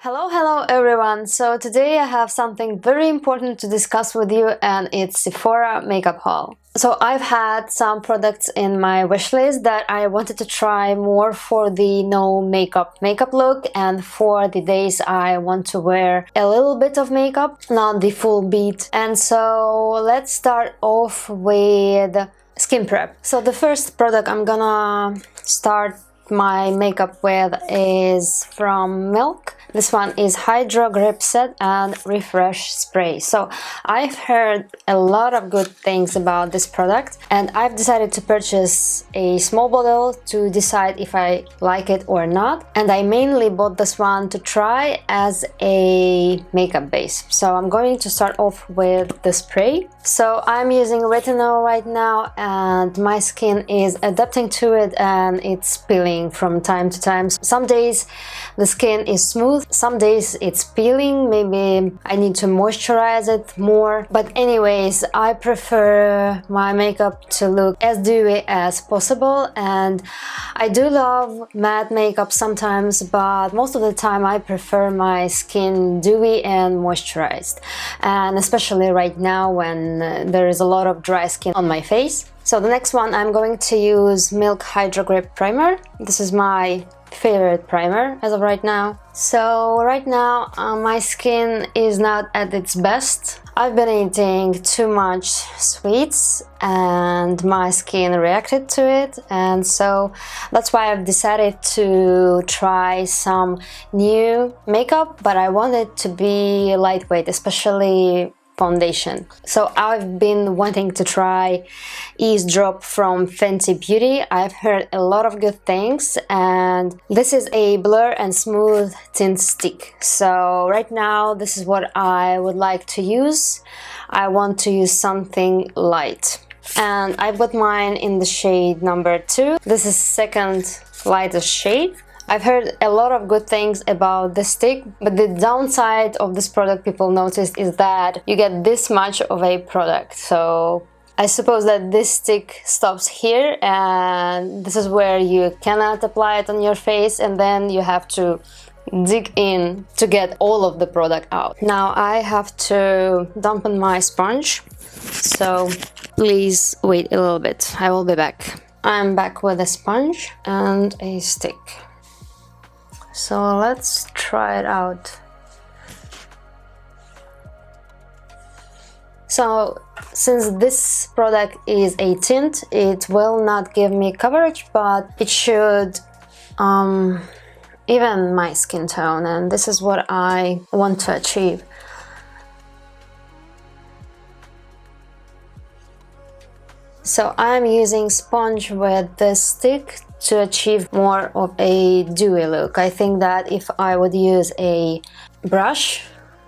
Hello everyone! So today I have something very important to discuss with you, and it's Sephora makeup haul. So I've had some products in my wishlist that I wanted to try more for the no makeup look and for the days I want to wear a little bit of makeup, not the full beat. And so let's start off with skin prep. So the first product I'm gonna start my makeup with is from Milk. This one is Hydro Grip Set and Refresh Spray. So I've heard a lot of good things about this product, and I've decided to purchase a small bottle to decide if I like it or not. And I mainly bought this one to try as a makeup base. So I'm going to start off with the spray. So I'm using retinol right now, and my skin is adapting to it and it's peeling from time to time. Some days the skin is smooth, some days it's peeling, maybe I need to moisturize it more. But anyways, I prefer my makeup to look as dewy as possible, and I do love matte makeup sometimes, but most of the time I prefer my skin dewy and moisturized, and especially right now when there is a lot of dry skin on my face. So the next one, I'm going to use Milk Hydro Grip Primer. This is my favorite primer as of right now. So right now my skin is not at its best. I've been eating too much sweets and my skin reacted to it, and so that's why I've decided to try some new makeup, but I want it to be lightweight, especially foundation. So I've been wanting to try Ease Drop from Fenty Beauty. I've heard a lot of good things, and this is a blur and smooth tint stick. So right now this is what I would like to use. I want to use something light, and I've got mine in the shade number 2. This is second lightest shade. I've heard a lot of good things about this stick, but the downside of this product people noticed is that you get this much of a product. So I suppose that this stick stops here, and this is where you cannot apply it on your face, and then you have to dig in to get all of the product out. Now I have to dampen my sponge, so please wait a little bit. I will be back. I'm back with a sponge and a stick. So let's try it out. So since this product is a tint, it will not give me coverage, but it should even my skin tone, and this is what I want to achieve. So I'm using sponge with this stick to achieve more of a dewy look. I think that if I would use a brush,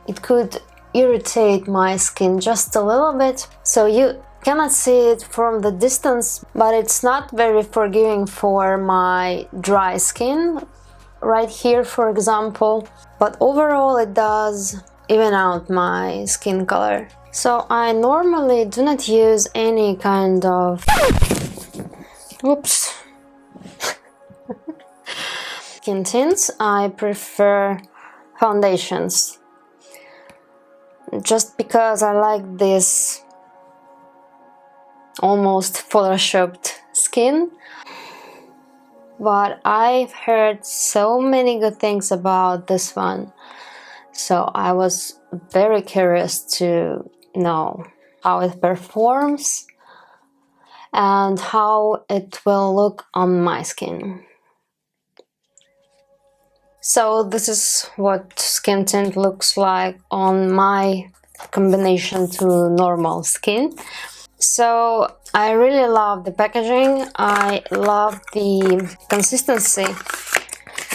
it could irritate my skin just a little bit. So you cannot see it from the distance, but it's not very forgiving for my dry skin right here, for example. But overall it does even out my skin color. So I normally do not use any kind of skin tints. I prefer foundations, just because I like this almost photoshopped skin. But I've heard so many good things about this one, so I was very curious to know how it performs and how it will look on my skin. So this is what skin tint looks like on my combination to normal skin. So I really love the packaging, I love the consistency,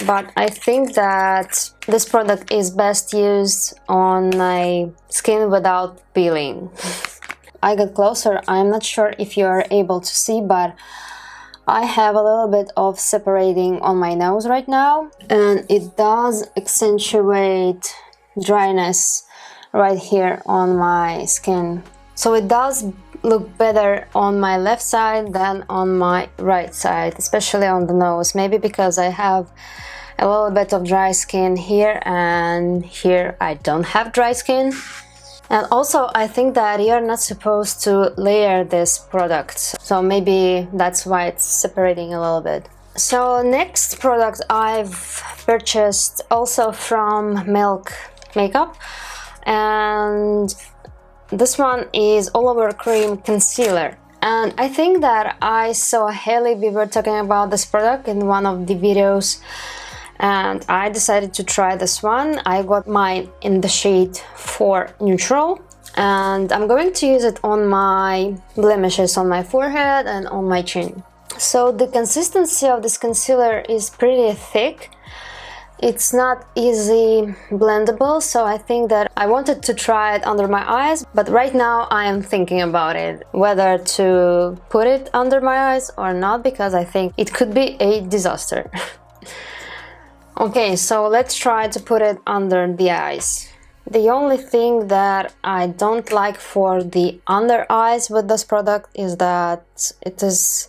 but I think that this product is best used on my skin without peeling. I got closer. I'm not sure if you are able to see, but I have a little bit of separating on my nose right now, and it does accentuate dryness right here on my skin. So it does look better on my left side than on my right side, especially on the nose. Maybe because I have a little bit of dry skin here, and here I don't have dry skin. And also I think that you're not supposed to layer this product, so maybe that's why it's separating a little bit. So next product I've purchased also from Milk Makeup, and this one is All Over Cream Concealer. And I think that I saw Hailey Bieber talking about this product in one of the videos, and I decided to try this one. I got mine in the shade 4 Neutral, and I'm going to use it on my blemishes on my forehead and on my chin. So the consistency of this concealer is pretty thick. It's not easy blendable, so I think that I wanted to try it under my eyes, but right now I am thinking about it, whether to put it under my eyes or not, because I think it could be a disaster. Okay, so let's try to put it under the eyes. The only thing that I don't like for the under eyes with this product is that it is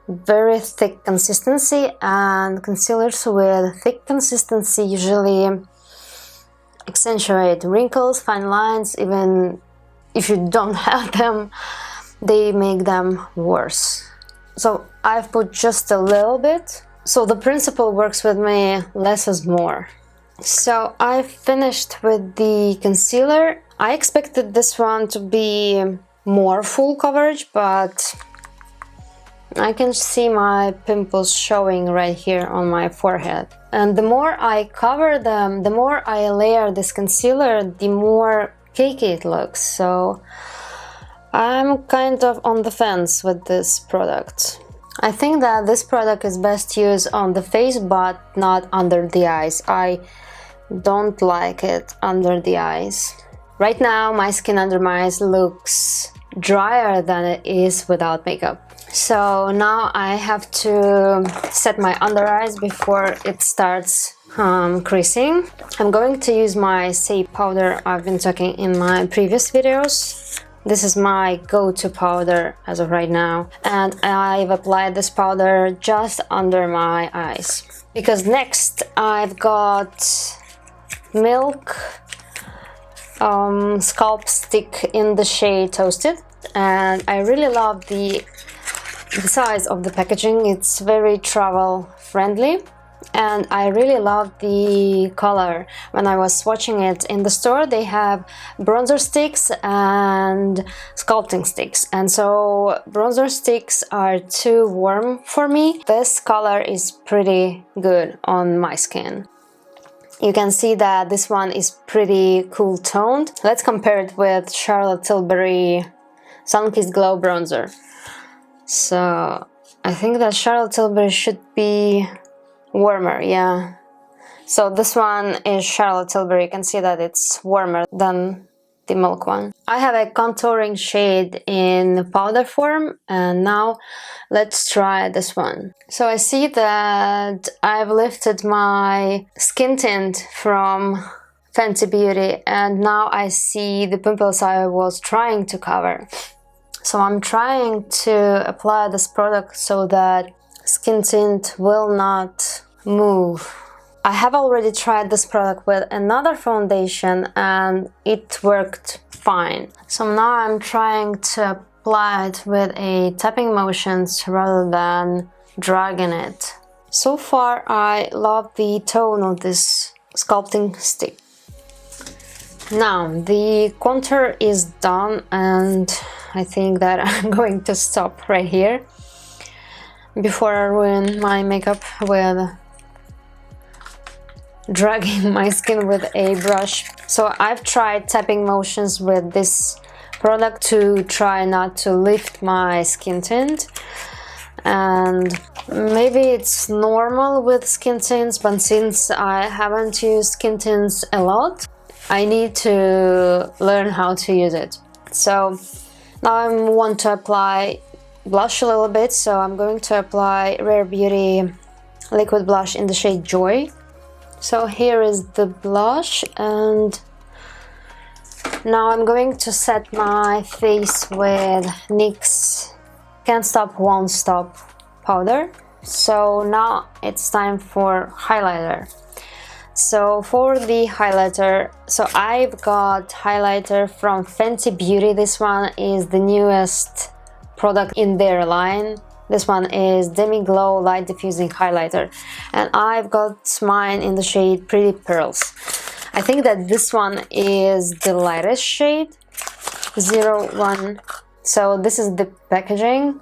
very thick consistency, and concealers with thick consistency usually accentuate wrinkles, fine lines. Even if you don't have them, they make them worse. So I've put just a little bit. So the principle works with me, less is more. So I finished with the concealer. I expected this one to be more full coverage, but I can see my pimples showing right here on my forehead. And the more I cover them, the more I layer this concealer, the more cakey it looks. So I'm kind of on the fence with this product. I think that this product is best used on the face, but not under the eyes. I don't like it under the eyes. Right now my skin under my eyes looks drier than it is without makeup. So now I have to set my under eyes before it starts creasing. I'm going to use my Say powder I've been talking in my previous videos. This is my go-to powder as of right now, and I've applied this powder just under my eyes. Because next I've got Milk Sculpt Stick in the shade Toasted, and I really love the size of the packaging. It's very travel friendly, and I really love the color. When I was swatching it in the store, they have bronzer sticks and sculpting sticks, and so bronzer sticks are too warm for me. This color is pretty good on my skin. You can see that this one is pretty cool toned. Let's compare it with Charlotte Tilbury Sun-Kissed Glow Bronzer. So I think that Charlotte Tilbury should be warmer, yeah. So this one is Charlotte Tilbury. You can see that it's warmer than the Milk one. I have a contouring shade in powder form, and now let's try this one. So I see that I've lifted my skin tint from Fenty Beauty, and now I see the pimples I was trying to cover. So I'm trying to apply this product so that skin tint will not move. I have already tried this product with another foundation and it worked fine. So now I'm trying to apply it with a tapping motions rather than dragging it. So far I love the tone of this sculpting stick. Now the contour is done, and I think that I'm going to stop right here before I ruin my makeup with dragging my skin with a brush. So I've tried tapping motions with this product to try not to lift my skin tint, and maybe it's normal with skin tints, but since I haven't used skin tints a lot, I need to learn how to use it. So now I want to apply blush a little bit, so I'm going to apply Rare Beauty liquid blush in the shade Joy. So here is the blush, and now I'm going to set my face with NYX Can't Stop Won't Stop powder. So now it's time for highlighter. So for the highlighter, so I've got highlighter from Fenty Beauty. This one is the newest product in their line. This one is Demi Glow Light Diffusing Highlighter, and I've got mine in the shade Pretty Pearls. I think that this one is the lightest shade, 01. So this is the packaging.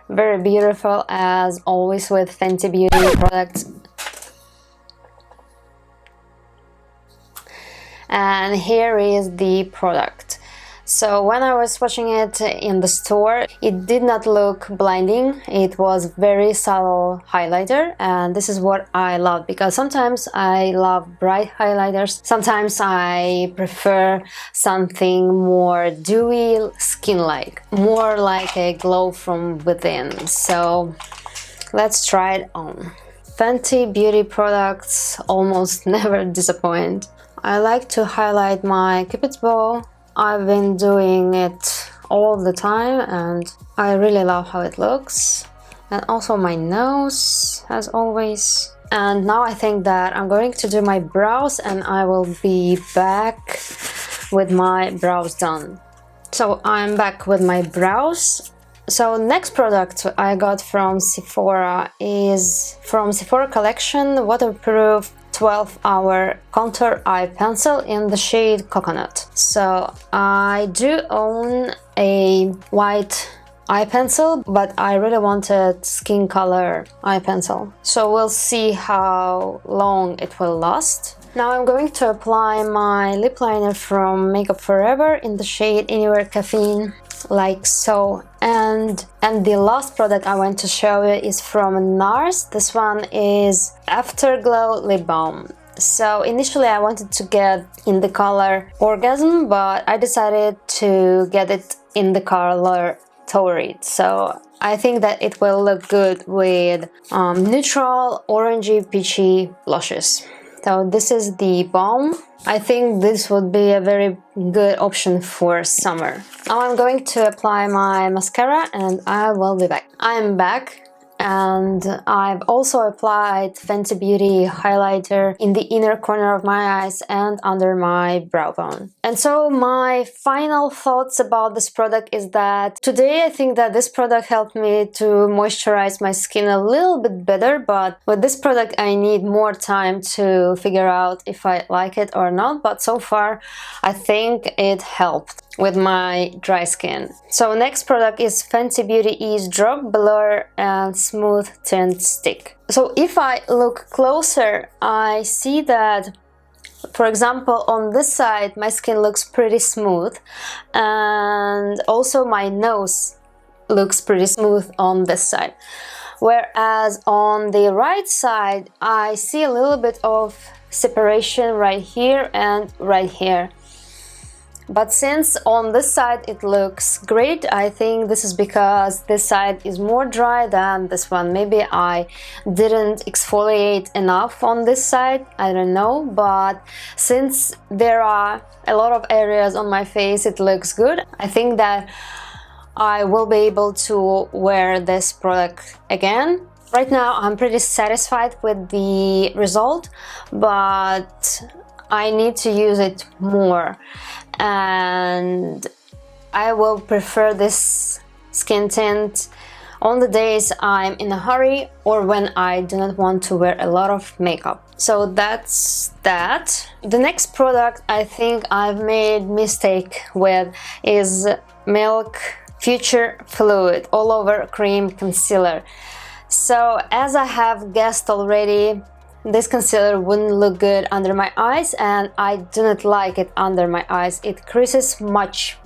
Very beautiful as always with Fenty Beauty products. And here is the product. So when I was swatching it in the store, it did not look blinding. It was very subtle highlighter, and this is what I love, because sometimes I love bright highlighters, sometimes I prefer something more dewy, skin-like, more like a glow from within. So let's try it on. Fenty Beauty products almost never disappoint. I like to highlight my Cupid's bow. I've been doing it all the time and I really love how it looks. And also my nose, as always. And now I think that I'm going to do my brows, and I will be back with my brows done. So I'm back with my brows. So next product I got from Sephora is from Sephora collection waterproof 12-hour contour eye pencil in the shade Coconut. So I do own a white eye pencil, but I really wanted skin color eye pencil. So we'll see how long it will last. Now I'm going to apply my lip liner from Makeup Forever in the shade Anywhere Caffeine, like so. And the last product I want to show you is from NARS. This one is Afterglow Lip Balm. So initially I wanted to get in the color Orgasm, but I decided to get it in the color Torrid. So I think that it will look good with neutral orangey peachy blushes. So this is the balm. I think this would be a very good option for summer. Now I'm going to apply my mascara and I will be back. I'm back, and I've also applied Fenty Beauty highlighter in the inner corner of my eyes and under my brow bone. And so my final thoughts about this product is that today I think that this product helped me to moisturize my skin a little bit better, but with this product I need more time to figure out if I like it or not, but so far I think it helped with my dry skin. So next product is Fenty Beauty Ease Drop Blur and Smooth Tint Stick. So if I look closer, I see that, for example, on this side my skin looks pretty smooth, and also my nose looks pretty smooth on this side. Whereas on the right side I see a little bit of separation right here and right here. But since on this side it looks great, I think this is because this side is more dry than this one. Maybe I didn't exfoliate enough on this side, I don't know, but since there are a lot of areas on my face it looks good. I think that I will be able to wear this product again. Right now I'm pretty satisfied with the result, but I need to use it more, and I will prefer this skin tint on the days I'm in a hurry or when I do not want to wear a lot of makeup. So that's that. The next product I think I've made mistake with is Milk Future Fluid All Over Cream Concealer. So as I have guessed already, this concealer wouldn't look good under my eyes, and I do not like it under my eyes. It creases much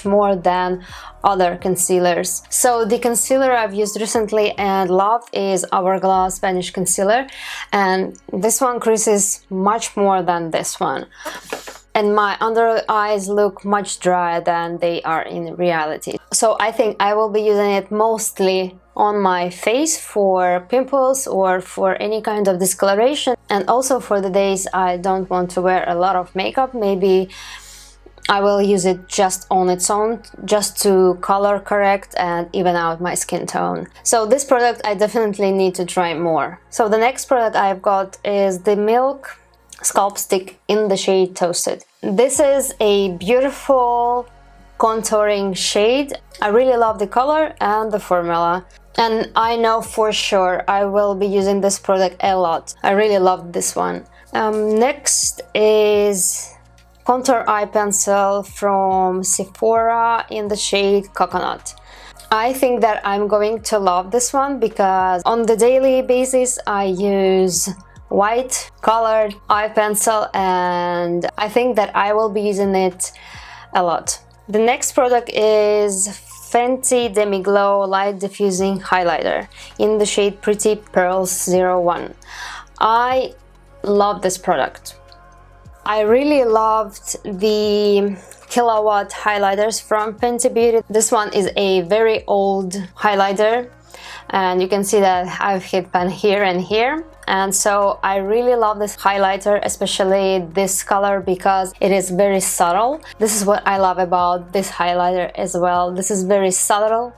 more than other concealers. So the concealer I've used recently and love is Hourglass Vanish Concealer, and this one creases much more than this one. And my under eyes look much drier than they are in reality. So I think I will be using it mostly on my face for pimples or for any kind of discoloration, and also for the days I don't want to wear a lot of makeup. Maybe I will use it just on its own, just to color correct and even out my skin tone. So this product I definitely need to try more. So the next product I've got is the Milk Sculpt Stick in the shade Toasted. This is a beautiful contouring shade. I really love the color and the formula. And I know for sure I will be using this product a lot. I really love this one. Next is Contour Eye Pencil from Sephora in the shade Coconut. I think that I'm going to love this one because on the daily basis I use white colored eye pencil and I think that I will be using it a lot. The next product is Fenty Demi Glow Light Diffusing Highlighter in the shade Pretty Pearls 01. I love this product. I really loved the Kilowatt highlighters from Fenty Beauty. This one is a very old highlighter and you can see that I've hit pan here and here, and so I really love this highlighter, especially this color, because it is very subtle. This is what I love about this highlighter as well. This is very subtle,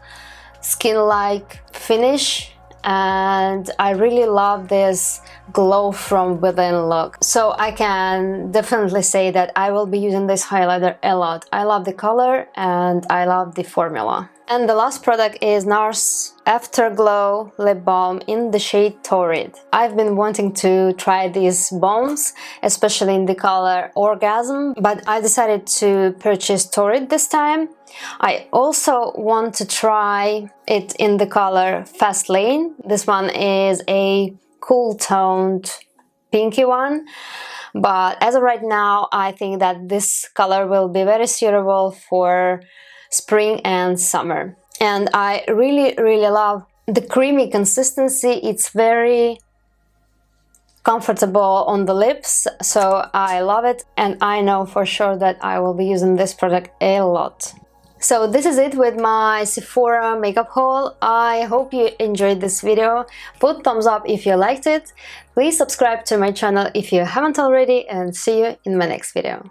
skin-like finish, and I really love this glow from within look. So I can definitely say that I will be using this highlighter a lot. I love the color and I love the formula. And the last product is NARS Afterglow Lip Balm in the shade Torrid. I've been wanting to try these balms, especially in the color Orgasm, but I decided to purchase Torrid this time. I also want to try it in the color Fast Lane. This one is a cool toned pinky one, but as of right now I think that this color will be very suitable for spring and summer. And I really love the creamy consistency. It's very comfortable on the lips, so I love it, and I know for sure that I will be using this product a lot. So this is it with my Sephora makeup haul. I hope you enjoyed this video. Put thumbs up if you liked it. Please subscribe to my channel if you haven't already, and see you in my next video.